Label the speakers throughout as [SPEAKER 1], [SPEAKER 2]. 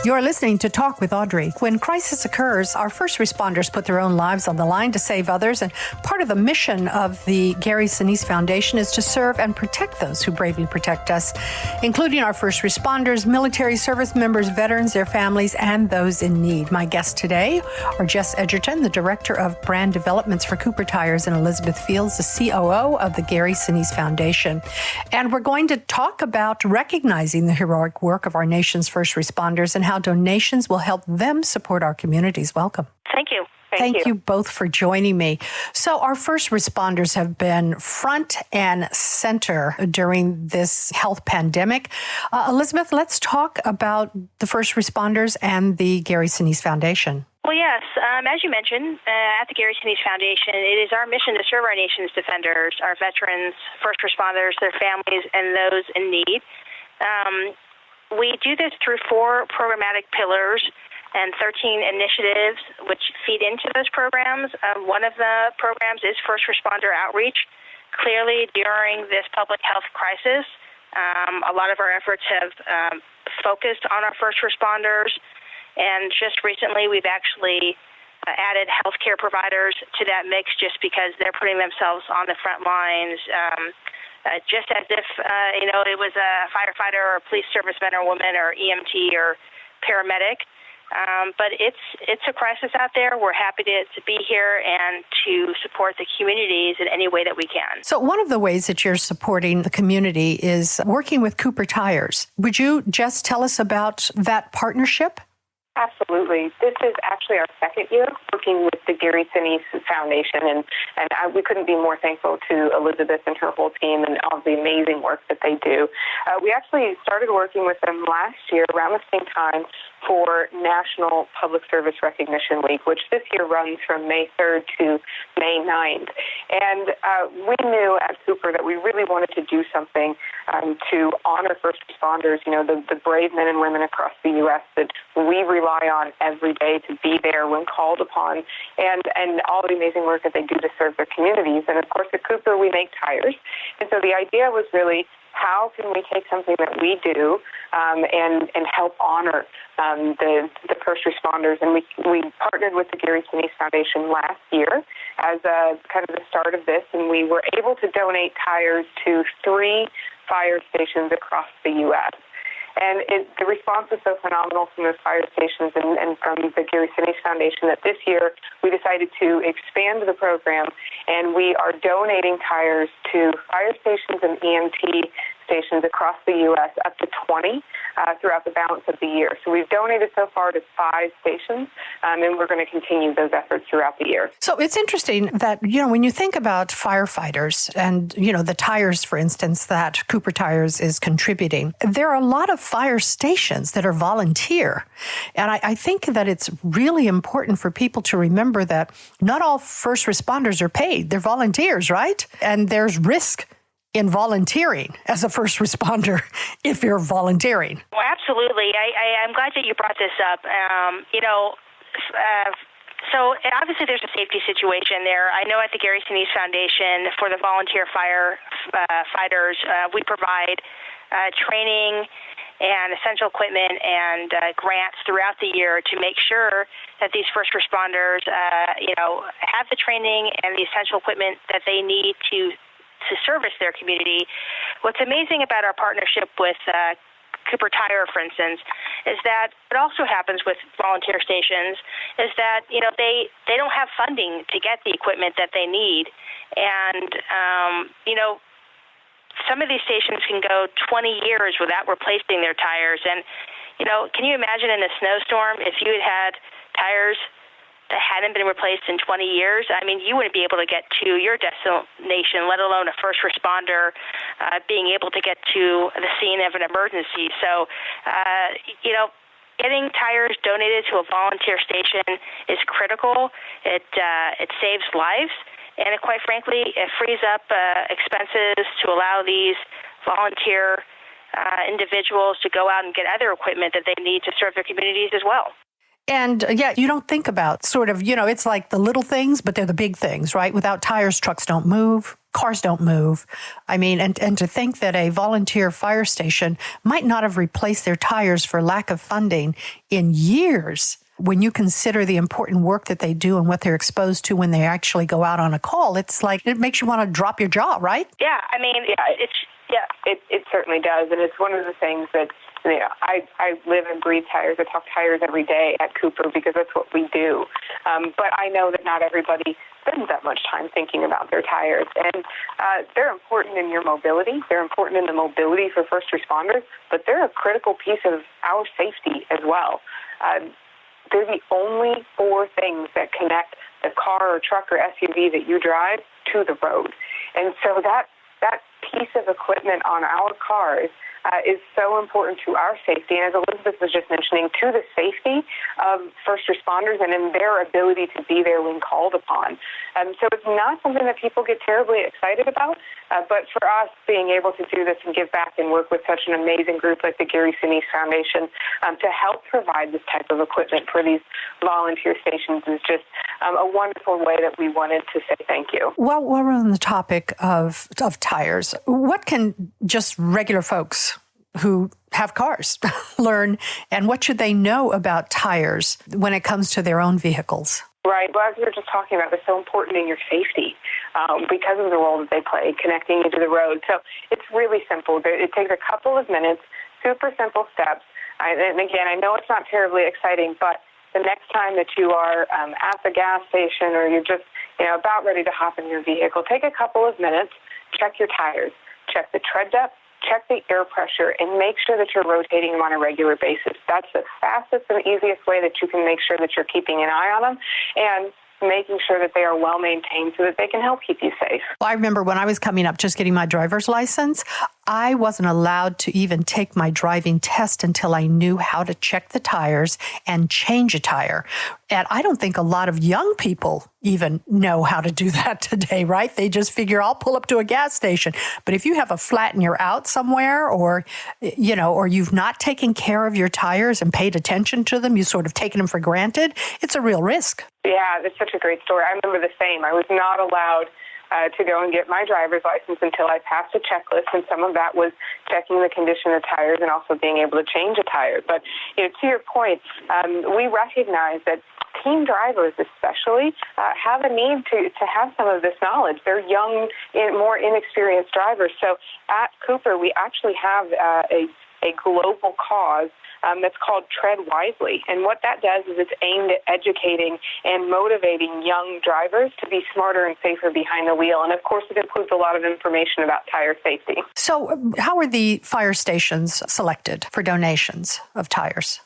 [SPEAKER 1] You're listening to Talk with Audrey. When crisis occurs, our first responders put their own lives on the line to save others, and part of the mission of the Gary Sinise Foundation is to serve and protect those who bravely protect us, including our first responders, military service members, veterans, their families, and those in need. My guests today are Jess Egerton, the Director of Brand Developments for Cooper Tires, and Elizabeth Fields, the COO of the Gary Sinise Foundation. And we're going to talk about recognizing the heroic work of our nation's first responders and how donations will help them support our communities. Welcome.
[SPEAKER 2] Thank you.
[SPEAKER 1] Thank you both for joining me. So our first responders have been front and center during this health pandemic. Elizabeth, let's talk about the first responders and the Gary Sinise Foundation.
[SPEAKER 2] Well, yes. As you mentioned, at the Gary Sinise Foundation, it is our mission to serve our nation's defenders, our veterans, first responders, their families, and those in need. We do this through 4 programmatic pillars and 13 initiatives which feed into those programs. One of the programs is first responder outreach. Clearly, during this public health crisis, a lot of our efforts have focused on our first responders, and just recently we've actually added healthcare providers to that mix just because they're putting themselves on the front lines, just as if, it was a firefighter or a police serviceman or woman or EMT or paramedic. But it's a crisis out there. We're happy to be here and to support the communities in any way that we can.
[SPEAKER 1] So one of the ways that you're supporting the community is working with Cooper Tires. Would you just tell us about that partnership?
[SPEAKER 3] Absolutely. This is actually our second year working with the Gary Sinise Foundation, and we couldn't be more thankful to Elizabeth and her whole team and all the amazing work that they do. We actually started working with them last year around the same time for National Public Service Recognition Week, which this year runs from May 3rd to May 9th. And we knew at Cooper that we really wanted to do something to honor first responders, the brave men and women across the U.S. that we rely on every day to be there when called upon, and all the amazing work that they do to serve their communities. And of course, at Cooper, we make tires. And so the idea was really, how can we take something that we do and help honor the first responders? And we partnered with the Gary Sinise Foundation last year as kind of the start of this, and we were able to donate tires to 3 fire stations across the U.S. And the response was so phenomenal from those fire stations and from the Gary Sinise Foundation that this year we decided to expand the program, and we are donating tires to fire stations and EMT stations across the U.S., up to 20 throughout the balance of the year. So we've donated so far to 5 stations, and we're going to continue those efforts throughout the year.
[SPEAKER 1] So it's interesting that, when you think about firefighters and, the tires, for instance, that Cooper Tires is contributing, there are a lot of fire stations that are volunteer. And I think that it's really important for people to remember that not all first responders are paid. They're volunteers, right? And there's risk in volunteering as a first responder if you're volunteering.
[SPEAKER 2] Well, absolutely. I'm glad that you brought this up. So obviously there's a safety situation there. I know at the Gary Sinise Foundation for the volunteer fighters, we provide training and essential equipment and grants throughout the year to make sure that these first responders, have the training and the essential equipment that they need to service their community. What's amazing about our partnership with Cooper Tire, for instance, is that it also happens with volunteer stations, is that, they don't have funding to get the equipment that they need. And, some of these stations can go 20 years without replacing their tires. And, can you imagine in a snowstorm if you had tires that hadn't been replaced in 20 years? I mean, you wouldn't be able to get to your destination, let alone a first responder being able to get to the scene of an emergency. So, getting tires donated to a volunteer station is critical. It saves lives, and quite frankly, it frees up expenses to allow these volunteer individuals to go out and get other equipment that they need to serve their communities as well.
[SPEAKER 1] And yeah, you don't think about sort of, it's like the little things, but they're the big things, right? Without tires, trucks don't move, cars don't move. I mean, and to think that a volunteer fire station might not have replaced their tires for lack of funding in years. When you consider the important work that they do and what they're exposed to when they actually go out on a call, it's like it makes you want to drop your jaw, right?
[SPEAKER 2] Yeah, I mean,
[SPEAKER 3] it certainly does, and it's one of the things that I live and breathe tires. I talk tires every day at Cooper because that's what we do. But I know that not everybody spends that much time thinking about their tires, and they're important in your mobility. They're important in the mobility for first responders, but they're a critical piece of our safety as well. They're the only 4 things that connect the car or truck or SUV that you drive to the road. And so that piece of equipment on our cars is so important to our safety, and as Elizabeth was just mentioning, to the safety of first responders and in their ability to be there when called upon. So it's not something that people get terribly excited about, but for us, being able to do this and give back and work with such an amazing group like the Gary Sinise Foundation to help provide this type of equipment for these volunteer stations is just a wonderful way that we wanted to say thank you.
[SPEAKER 1] Well, while we're on the topic of tires, what can just regular folks who have cars learn, and what should they know about tires when it comes to their own vehicles?
[SPEAKER 3] Right. Well, as we were just talking about, it's so important in your safety because of the role that they play connecting you to the road. So it's really simple. It takes a couple of minutes, super simple steps. And again, I know it's not terribly exciting, but the next time that you are at the gas station or you're just about ready to hop in your vehicle, take a couple of minutes, check your tires, check the tread depth, check the air pressure, and make sure that you're rotating them on a regular basis. That's the fastest and easiest way that you can make sure that you're keeping an eye on them and making sure that they are well maintained so that they can help keep you safe.
[SPEAKER 1] Well, I remember when I was coming up just getting my driver's license, I wasn't allowed to even take my driving test until I knew how to check the tires and change a tire. And I don't think a lot of young people even know how to do that today, right? They just figure, I'll pull up to a gas station. But if you have a flat and you're out somewhere or you've not taken care of your tires and paid attention to them, you've sort of taken them for granted, it's a real risk.
[SPEAKER 3] Yeah, that's such a great story. I remember the same. I was not allowed to go and get my driver's license until I passed a checklist, and some of that was checking the condition of tires and also being able to change a tire. But to your point, we recognize that teen drivers especially have a need to have some of this knowledge. They're young, more inexperienced drivers. So at Cooper, we actually have a global cause that's called Tread Wisely. And what that does is it's aimed at educating and motivating young drivers to be smarter and safer behind the wheel. And of course, it includes a lot of information about tire safety.
[SPEAKER 1] So how are the fire stations selected for donations of tires?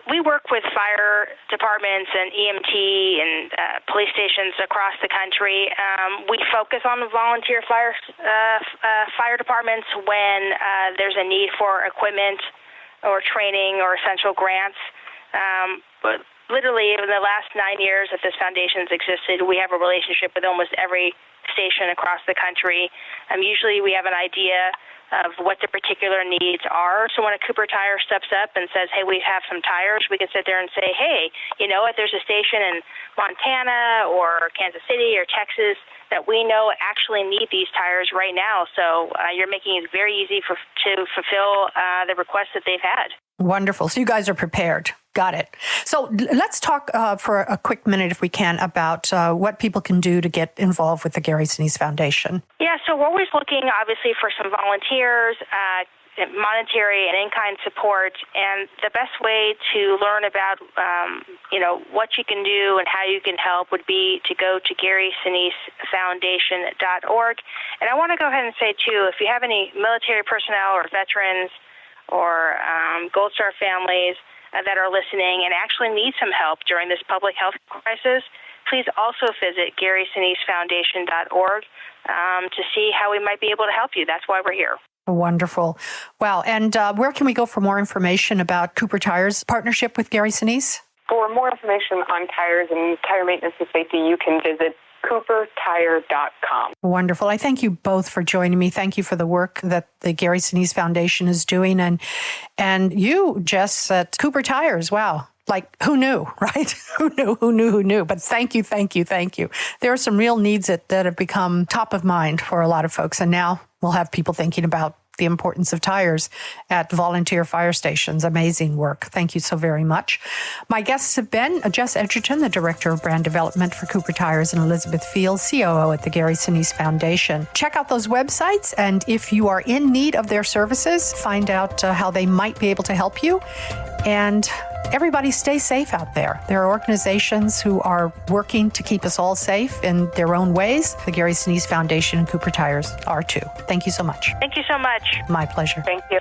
[SPEAKER 2] We work with fire departments and EMT and police stations across the country. We focus on the volunteer fire departments when there's a need for equipment or training or essential grants. But literally, in the last 9 years that this foundation's existed, we have a relationship with almost every station across the country. Usually we have an idea of what the particular needs are. So when a Cooper Tire steps up and says, hey, we have some tires, we can sit there and say, hey, you know what, there's a station in Montana or Kansas City or Texas that we know actually need these tires right now. So you're making it very easy to fulfill the requests that they've had.
[SPEAKER 1] Wonderful. So you guys are prepared. Got it. So let's talk for a quick minute, if we can, about what people can do to get involved with the Gary Sinise Foundation.
[SPEAKER 2] Yeah, so we're always looking, obviously, for some volunteers, monetary and in-kind support, and the best way to learn about, what you can do and how you can help would be to go to GarySiniseFoundation.org. And I want to go ahead and say, too, if you have any military personnel or veterans or Gold Star families that are listening and actually need some help during this public health crisis, please also visit GarySiniseFoundation.org to see how we might be able to help you. That's why we're here.
[SPEAKER 1] Wonderful. Wow. And where can we go for more information about Cooper Tire's partnership with Gary Sinise?
[SPEAKER 3] For more information on tires and tire maintenance and safety, you can visit CooperTire.com.
[SPEAKER 1] Wonderful. I thank you both for joining me. Thank you for the work that the Gary Sinise Foundation is doing. And you, Jess, at Cooper Tires. Wow. Like, who knew, right? Who knew? But thank you. There are some real needs that have become top of mind for a lot of folks. And now we'll have people thinking about the importance of tires at volunteer fire stations. Amazing work. Thank you so very much. My guests have been Jess Egerton, the Director of Brand Development for Cooper Tires, and Elizabeth Field, COO at the Gary Sinise Foundation. Check out those websites, and if you are in need of their services, find out how they might be able to help you. And everybody stay safe out there. There are organizations who are working to keep us all safe in their own ways. The Gary Sinise Foundation and Cooper Tires are too. Thank you so much.
[SPEAKER 2] Thank you so much.
[SPEAKER 1] My pleasure.
[SPEAKER 3] Thank you.